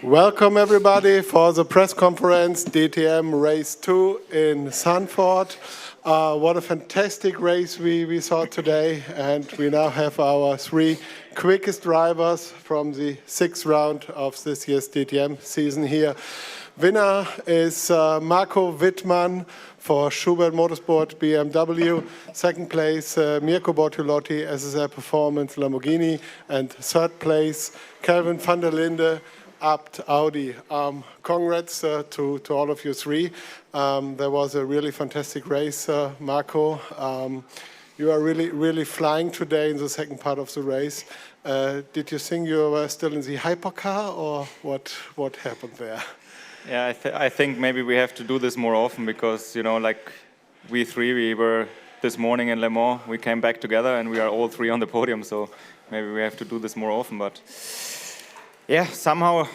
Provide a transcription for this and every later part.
Welcome everybody for the press conference, DTM Race 2 in Zandvoort. What a fantastic race we saw today, and we now have our 3 quickest drivers from the 6th round of this year's DTM season here. Winner is Mirko Wittmann for Schubert Motorsport BMW. Second place, Mirko Bortolotti, SSR Performance Lamborghini. And third place, Kelvin van der Linde, Abt Audi. Congrats to all of you 3. There was a really fantastic race, Mirko. You are really flying today in the second part of the race. Did you think you were still in the hypercar, or what happened there? Yeah, I think maybe we have to do this more often because, you know, like we 3, we were this morning in Le Mans, we came back together and we are all 3 on the podium, so maybe we have to do this more often. But yeah, somehow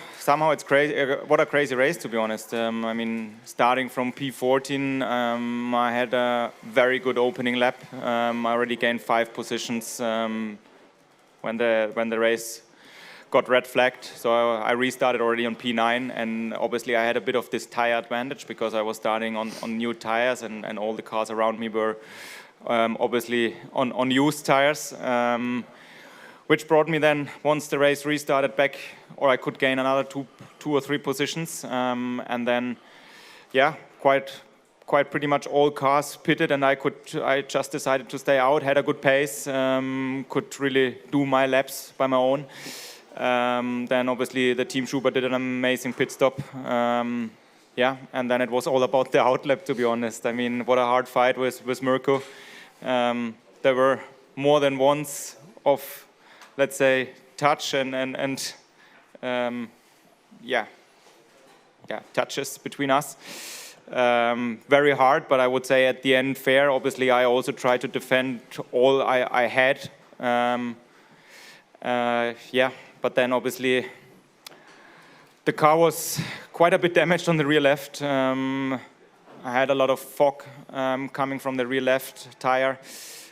it's crazy. What a crazy race, to be honest. I mean, starting from P14, I had a very good opening lap. I already gained 5 positions when the race got red flagged, so I restarted already on P9, and obviously I had a bit of this tire advantage because I was starting on new tires, and all the cars around me were obviously on used tires, which brought me then, once the race restarted, back, or I could gain another two or three positions, and then, yeah, quite pretty much all cars pitted, and I just decided to stay out, had a good pace, could really do my laps by my own. Then obviously the Team Schubert did an amazing pit stop. Yeah, and then it was all about the outlap, to be honest. I mean, what a hard fight with Mirko. There were more than once of, let's say, touch and touches between us. Very hard, but I would say at the end fair. Obviously, I also tried to defend all I had. But then obviously the car was quite a bit damaged on the rear left. I had a lot of fog coming from the rear left tire,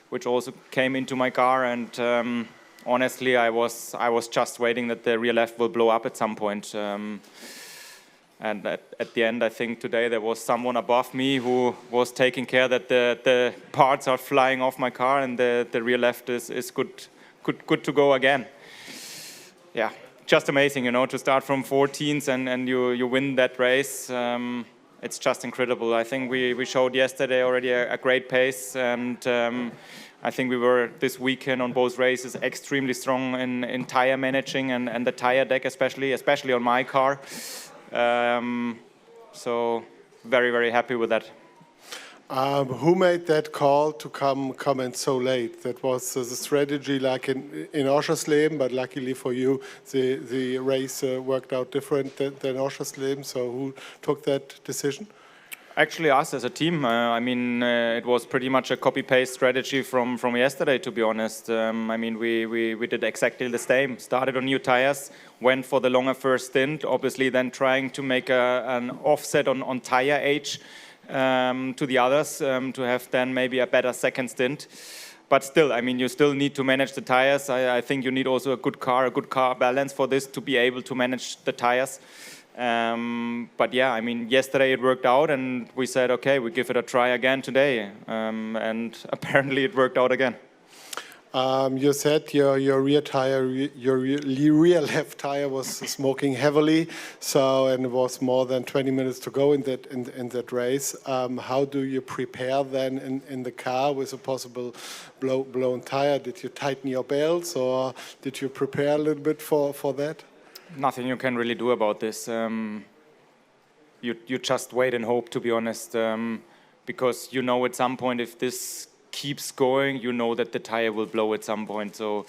which also came into my car, and honestly I was just waiting that the rear left will blow up at some point. And at the end, I think today there was someone above me who was taking care that the parts are flying off my car, and the rear left is good to go again. Yeah, just amazing, you know, to start from 14th and you win that race. It's just incredible. I think we showed yesterday already a great pace, and I think we were this weekend on both races extremely strong in tire managing and the tire deck, especially on my car. So very happy with that. Who made that call to come in so late? That was the strategy, like in Norrisring, but luckily for you, the race worked out different than Norrisring. So who took that decision? Actually, us as a team. I mean, it was pretty much a copy-paste strategy from yesterday, to be honest. I mean, we did exactly the same. Started on new tires, went for the longer first stint, obviously then trying to make an offset on tire age to the others, to have then maybe a better second stint. But still, I mean, you still need to manage the tires. I think you need also a good car balance for this to be able to manage the tires. But yeah, I mean, yesterday it worked out, and we said, okay, we give it a try again today, and apparently it worked out again. You said your rear tire, your rear left tire was smoking heavily, and it was more than 20 minutes to go in that race. How do you prepare then in the car with a possible blown tire? Did you tighten your belts, or did you prepare a little bit for that? Nothing you can really do about this. You just wait and hope, to be honest, because you know at some point if this keeps going, you know that the tire will blow at some point. So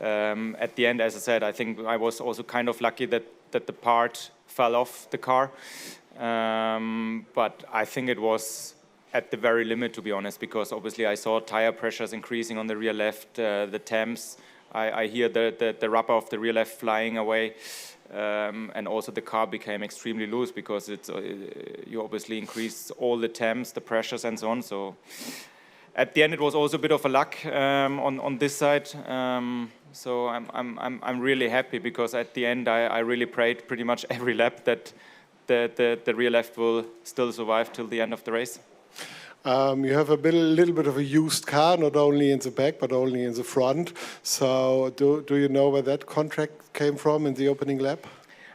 at the end, as I said, I think I was also kind of lucky that the part fell off the car. But I think it was at the very limit, to be honest, because obviously I saw tire pressures increasing on the rear left, the temps. I hear the rubber of the rear left flying away, and also the car became extremely loose because you obviously increase all the temps, the pressures and so on. So at the end, it was also a bit of a luck on this side. So I'm really happy because at the end I really prayed pretty much every lap that the rear left will still survive till the end of the race. You have a little bit of a used car, not only in the back but only in the front. So do you know where that contract came from in the opening lap?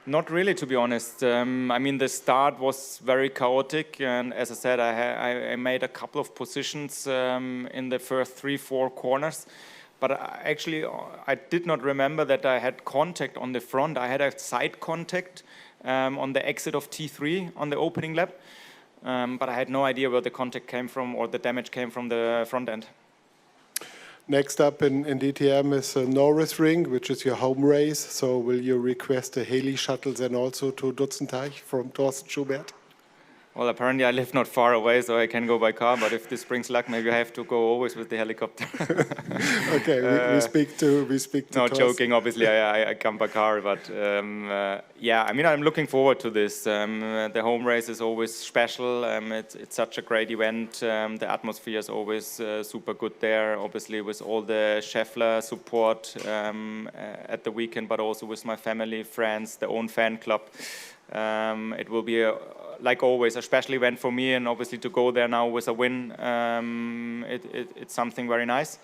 Not really, to be honest. I mean, the start was very chaotic, and as I said, I made a couple of positions in the first 3-4 corners. But I did not remember that I had contact on the front. I had a side contact on the exit of T3 on the opening lap. But I had no idea where the contact came from or the damage came from the front end. Next up in DTM is Norrisring, which is your home race. So will you request a heli shuttle then also to Dutzenteich from Thorsten Schubert? Well, apparently I live not far away, so I can go by car. But if this brings luck, maybe I have to go always with the helicopter. Okay, we speak to. No, joking. Obviously, I come by car, but yeah, I mean, I'm looking forward to this. The home race is always special. It's such a great event. The atmosphere is always super good there. Obviously, with all the Scheffler support at the weekend, but also with my family, friends, the own fan club. It will be like always, a special event for me, and obviously to go there now with a win, it's something very nice.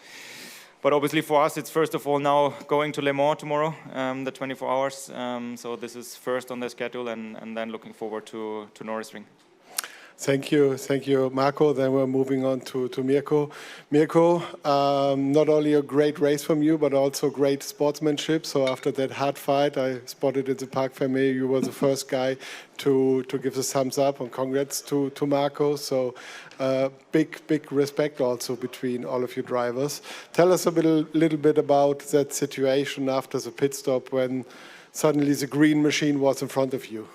But obviously for us, it's first of all now going to Le Mans tomorrow, the 24 hours. So this is first on the schedule, and then looking forward to Norrisring. Thank you, Marco. Then we're moving on to Mirko. Mirko, not only a great race from you, but also great sportsmanship. So after that hard fight, I spotted in the Parc Fermé, you were the first guy to give the thumbs up, and congrats to Marco. So big respect also between all of you drivers. Tell us a little bit about that situation after the pit stop when suddenly the green machine was in front of you.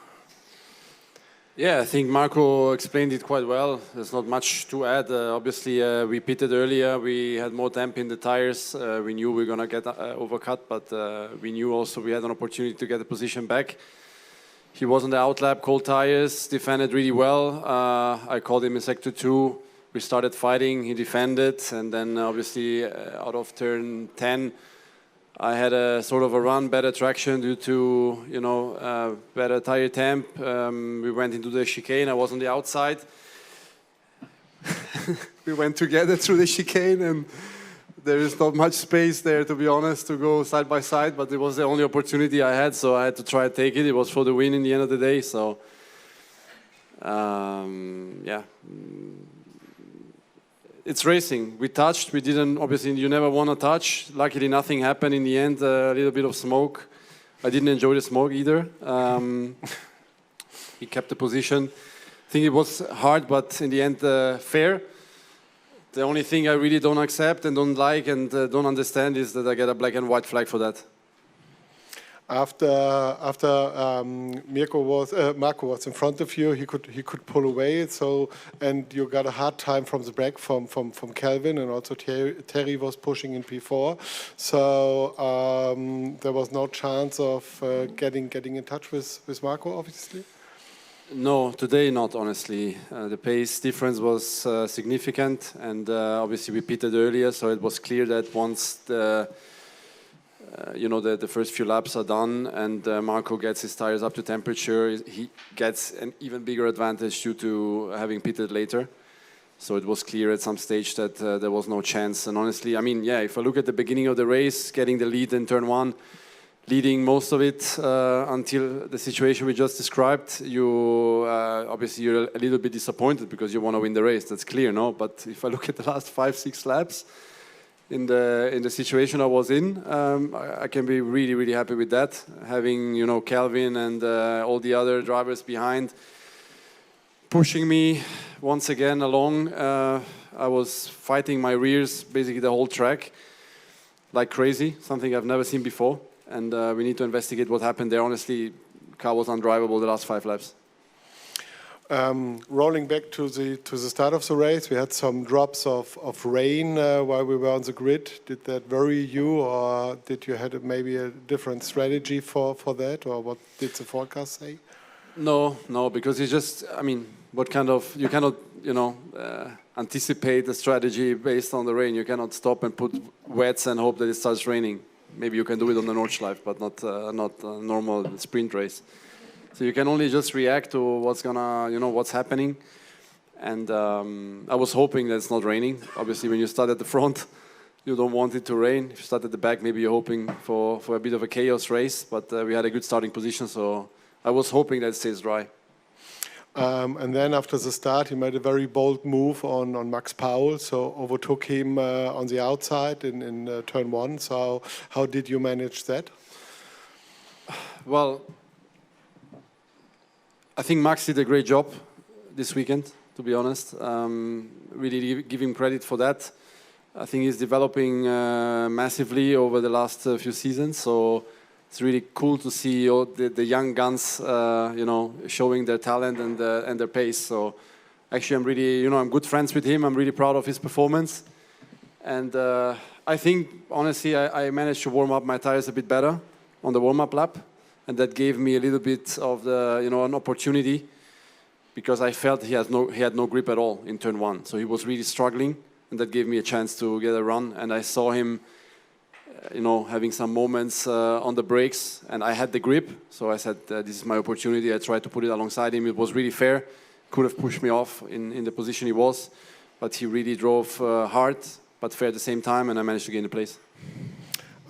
Yeah, I think Marco explained it quite well. There's not much to add. Obviously, we pitted earlier. We had more damp in the tires. We knew we were going to get overcut, but we knew also we had an opportunity to get the position back. He was on the outlap, cold tires, defended really well. I called him in sector 2. We started fighting. He defended, and then obviously out of turn 10, I had a sort of a run, better traction due to, better tire temp. We went into the chicane. I was on the outside. We went together through the chicane, and there is not much space there, to be honest, to go side by side. But it was the only opportunity I had, so I had to try to take it. It was for the win in the end of the day. So, yeah. It's racing. We touched. We didn't. Obviously, you never want to touch. Luckily, nothing happened in the end. A little bit of smoke. I didn't enjoy the smoke either. He kept the position. I think it was hard, but in the end, fair. The only thing I really don't accept and don't like and don't understand is that I get a black and white flag for that. After Marco was in front of you, he could pull away. So, and you got a hard time from the back from Kelvin, and also Terry was pushing in P4. So there was no chance of getting in touch with Marco, obviously. No, today not, honestly. The pace difference was significant, and obviously we pitted earlier, so it was clear that once the first few laps are done and Marco gets his tires up to temperature, he gets an even bigger advantage due to having pitted later. So it was clear at some stage that there was no chance. And honestly, I mean, yeah, if I look at the beginning of the race, getting the lead in turn 1, leading most of it until the situation we just described, obviously you're a little bit disappointed because you want to win the race. That's clear, no? But if I look at the last 5-6 laps, in the situation I was in, I can be really, really happy with that. Having, Kelvin and all the other drivers behind pushing me once again along. I was fighting my rears basically the whole track like crazy, something I've never seen before. And we need to investigate what happened there. Honestly, car was undrivable the last 5 laps. Rolling back to the start of the race, we had some drops of rain while we were on the grid. Did that worry you, or did you have maybe a different strategy for that, or what did the forecast say? No, because it's just, I mean, what kind of, you cannot, anticipate the strategy based on the rain. You cannot stop and put wets and hope that it starts raining. Maybe you can do it on the Nordschleife, but not a normal sprint race. So you can only just react to what's happening. And I was hoping that it's not raining. Obviously, when you start at the front, you don't want it to rain. If you start at the back, maybe you're hoping for a bit of a chaos race. But we had a good starting position, so I was hoping that it stays dry. And then after the start, he made a very bold move on Max Powell, so overtook him on the outside in turn 1. So how did you manage that? Well, I think Max did a great job this weekend, to be honest. Really give him credit for that. I think he's developing massively over the last few seasons, so it's really cool to see all the young guns, showing their talent and their pace. So actually, I'm really, I'm good friends with him. I'm really proud of his performance, and I think honestly, I managed to warm up my tires a bit better on the warm-up lap, and that gave me a little bit of an opportunity, because I felt he had no grip at all in turn 1. So he was really struggling, and that gave me a chance to get a run. And I saw him, having some moments on the brakes, and I had the grip. So I said, this is my opportunity. I tried to put it alongside him. It was really fair. Could have pushed me off in the position he was, but he really drove hard, but fair at the same time, and I managed to gain the place.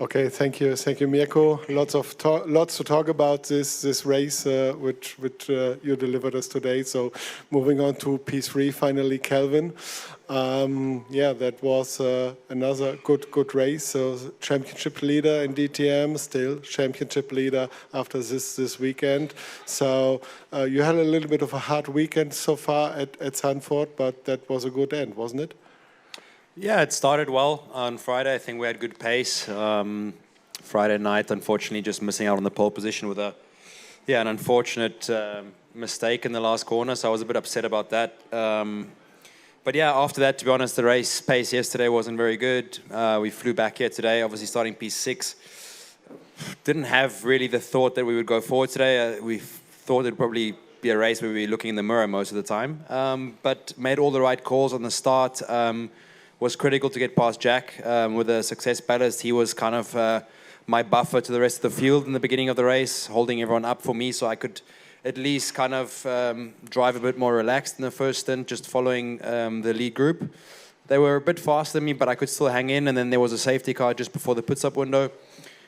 Okay, thank you, Mirko. Lots to talk about this race, which you delivered us today. So, moving on to P3, finally, Kelvin. That was another good race. So, championship leader in DTM, still championship leader after this weekend. So, you had a little bit of a hard weekend so far at Zandvoort, but that was a good end, wasn't it? Yeah, it started well on Friday. I think we had good pace. Friday night, unfortunately, just missing out on the pole position with an unfortunate mistake in the last corner. So I was a bit upset about that. But yeah, after that, to be honest, the race pace yesterday wasn't very good. We flew back here today, obviously starting P6. Didn't have really the thought that we would go forward today. We thought it'd probably be a race where we'd be looking in the mirror most of the time. But made all the right calls on the start. Was critical to get past Jack with a success ballast. He was kind of my buffer to the rest of the field in the beginning of the race, holding everyone up for me so I could at least kind of drive a bit more relaxed in the first stint, just following the lead group. They were a bit faster than me, but I could still hang in, and then there was a safety car just before the pit-stop window,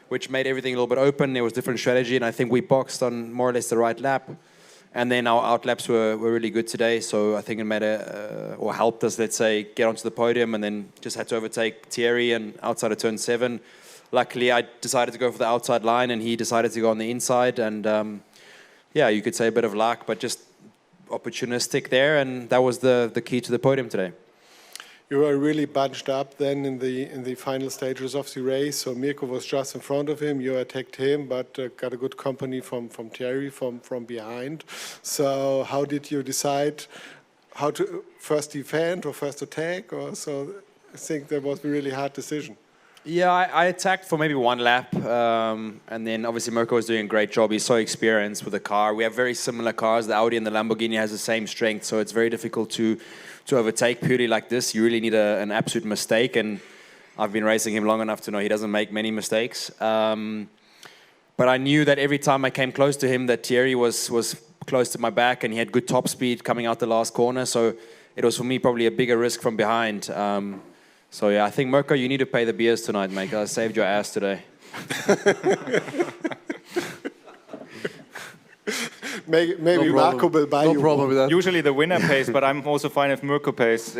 which made everything a little bit open. There was different strategy, and I think we boxed on more or less the right lap. And then our outlaps were really good today, so I think it made or helped us, let's say, get onto the podium, and then just had to overtake Thierry and outside of turn 7. Luckily, I decided to go for the outside line, and he decided to go on the inside. And you could say a bit of luck, but just opportunistic there, and that was the key to the podium today. You were really bunched up then in the final stages of the race. So Mirko was just in front of him. You attacked him, but got a good company from Thierry from behind. So how did you decide how to first defend or first attack? Or so I think that was a really hard decision. Yeah, I attacked for maybe one lap, and then obviously Mirko was doing a great job. He's so experienced with the car. We have very similar cars. The Audi and the Lamborghini has the same strength, so it's very difficult to overtake purely like this. You really need an absolute mistake, and I've been racing him long enough to know he doesn't make many mistakes. But I knew that every time I came close to him, that Thierry was close to my back, and he had good top speed coming out the last corner, so it was for me probably a bigger risk from behind. So yeah, I think Mirko, you need to pay the beers tonight, mate. I saved your ass today. Maybe Marco will buy you. No problem with that. Usually the winner pays, but I'm also fine if Mirko pays.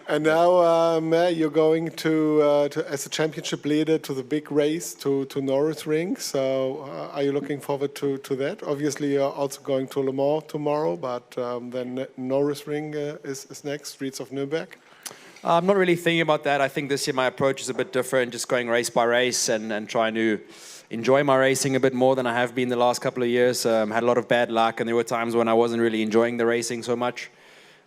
And now you're going to as a championship leader to the big race to Norrisring. So are you looking forward to that? Obviously, you're also going to Le Mans tomorrow, but then Norrisring is next, Streets of Nürnberg. I'm not really thinking about that. I think this year my approach is a bit different, just going race by race and trying to enjoy my racing a bit more than I have been the last couple of years. Had a lot of bad luck, and there were times when I wasn't really enjoying the racing so much.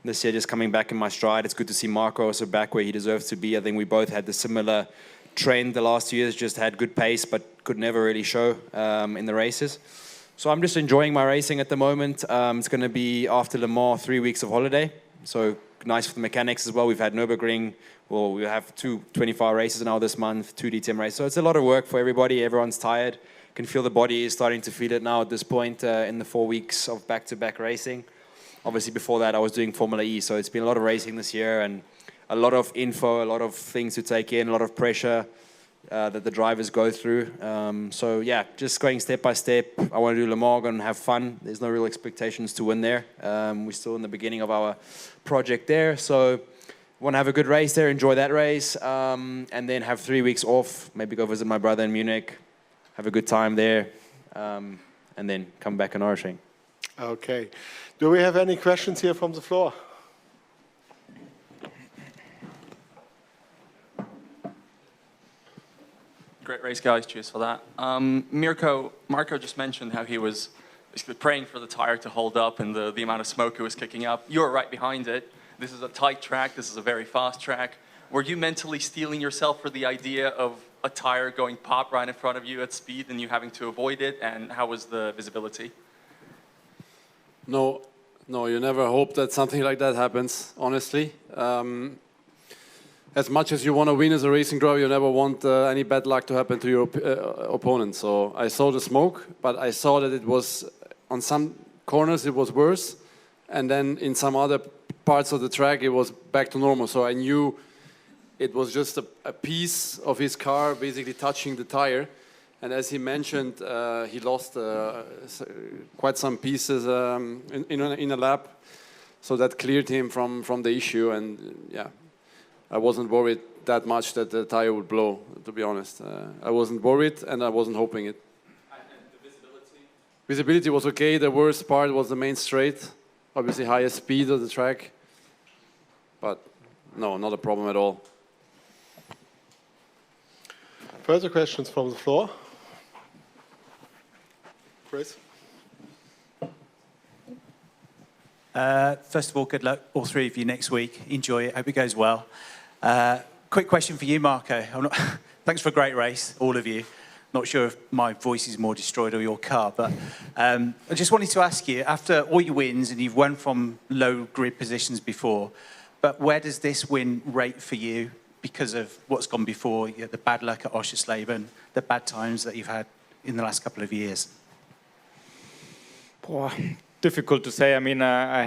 This year, just coming back in my stride. It's good to see Marco also back where he deserves to be. I think we both had the similar trend the last 2 years, just had good pace, but could never really show in the races. So I'm just enjoying my racing at the moment. It's going to be after Le Mans 3 weeks of holiday. So nice for the mechanics as well. We've had Nürburgring. Well, we have 2 24-hour races now this month, 2 DTM races. So it's a lot of work for everybody. Everyone's tired. Can feel the body is starting to feel it now at this point in the 4 weeks of back-to-back racing. Obviously, before that, I was doing Formula E. So it's been a lot of racing this year and a lot of info, a lot of things to take in, a lot of pressure that the drivers go through. So yeah, just going step by step. I want to do Le Mans and have fun. There's no real expectations to win there. We're still in the beginning of our project there. So want to have a good race there, enjoy that race, and then have 3 weeks off, maybe go visit my brother in Munich, have a good time there, and then come back in Norrisring. Okay. Do we have any questions here from the floor? Great race, guys. Cheers for that. Marco just mentioned how he was basically praying for the tire to hold up and the amount of smoke it was kicking up. You were right behind it. This is a tight track. This is a very fast track. Were you mentally steeling yourself for the idea of a tire going pop right in front of you at speed and you having to avoid it? And how was the visibility? No, you never hope that something like that happens, honestly. As much as you want to win as a racing driver, you never want any bad luck to happen to your opponent. So I saw the smoke, but I saw that it was, on some corners it was worse, and then in some other parts of the track it was back to normal. So I knew it was just a piece of his car basically touching the tire. And as he mentioned, he lost quite some pieces in a lap. So that cleared him from the issue, and yeah. I wasn't worried that much that the tire would blow, to be honest. I wasn't worried and I wasn't hoping it. And the visibility? Visibility was okay. The worst part was the main straight. Obviously highest speed of the track. But no, not a problem at all. Further questions from the floor? Chris? First of all, good luck, all three of you, next week. Enjoy it. Hope it goes well. Quick question for you, Marco. Thanks for a great race, all of you. Not sure if my voice is more destroyed or your car, but I just wanted to ask you, after all your wins, and you've won from low grid positions before, but where does this win rate for you because of what's gone before, you know, the bad luck at Oschersleben, the bad times that you've had in the last couple of years? Difficult to say. I mean, I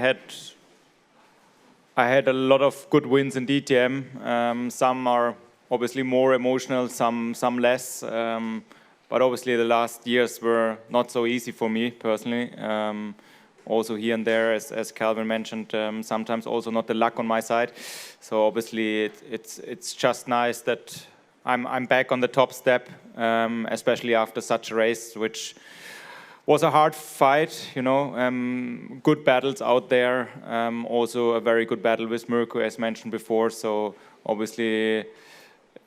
had a lot of good wins in DTM. Some are obviously more emotional, some less. But obviously the last years were not so easy for me personally. Also here and there, as Kelvin mentioned, sometimes also not the luck on my side. So obviously it's just nice that I'm back on the top step, especially after such a race, which was a hard fight, you know, good battles out there. Also a very good battle with Mirko, as mentioned before. So obviously,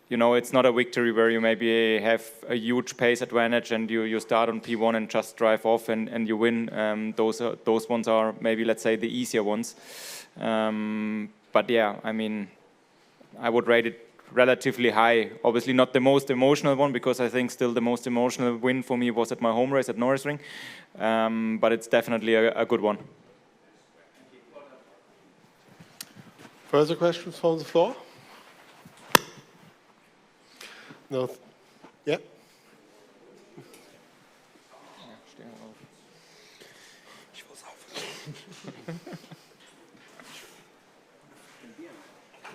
you know, it's not a victory where you maybe have a huge pace advantage and you start on P1 and just drive off and you win. Those ones are maybe, let's say, the easier ones. But yeah, I mean, I would rate it relatively high. Obviously not the most emotional one, because I think still the most emotional win for me was at my home race at Norrisring. But it's definitely a good one. Further questions from the floor? No. Yeah.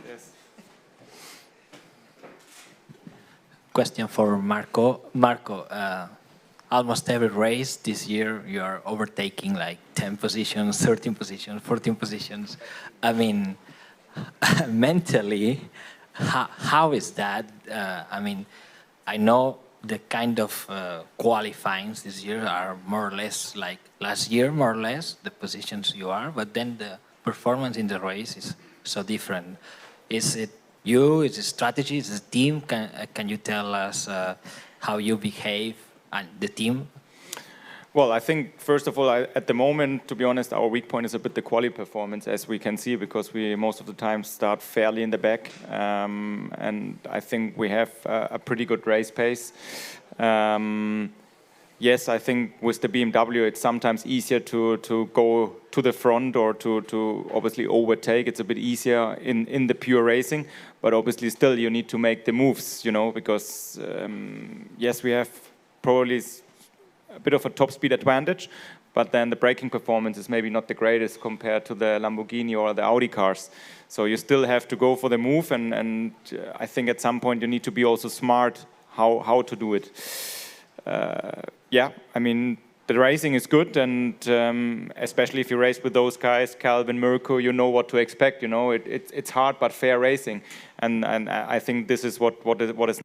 Yes. Question for Marco. Marco, almost every race this year you are overtaking like 10 positions, 13 positions, 14 positions. I mean, mentally, how is that? I mean, I know the kind of qualifyings this year are more or less like last year, more or less, the positions you are, but then the performance in the race is so different. Is it you? Is it strategy? Is it team? Can you tell us how you behave and the team? Well, I think, first of all, at the moment, to be honest, our weak point is a bit the quali performance, as we can see, because we most of the time start fairly in the back. And I think we have a pretty good race pace. yes, I think with the BMW, it's sometimes easier to go to the front or to obviously overtake. It's a bit easier in the pure racing, but obviously still you need to make the moves, you know, because yes, we have probably a bit of a top speed advantage, but then the braking performance is maybe not the greatest compared to the Lamborghini or the Audi cars. So you still have to go for the move, and I think at some point you need to be also smart how to do it. Yeah, I mean, the racing is good, and especially if you race with those guys, Kelvin, Mirko, you know what to expect. You know, it's hard but fair racing, and I think this is what is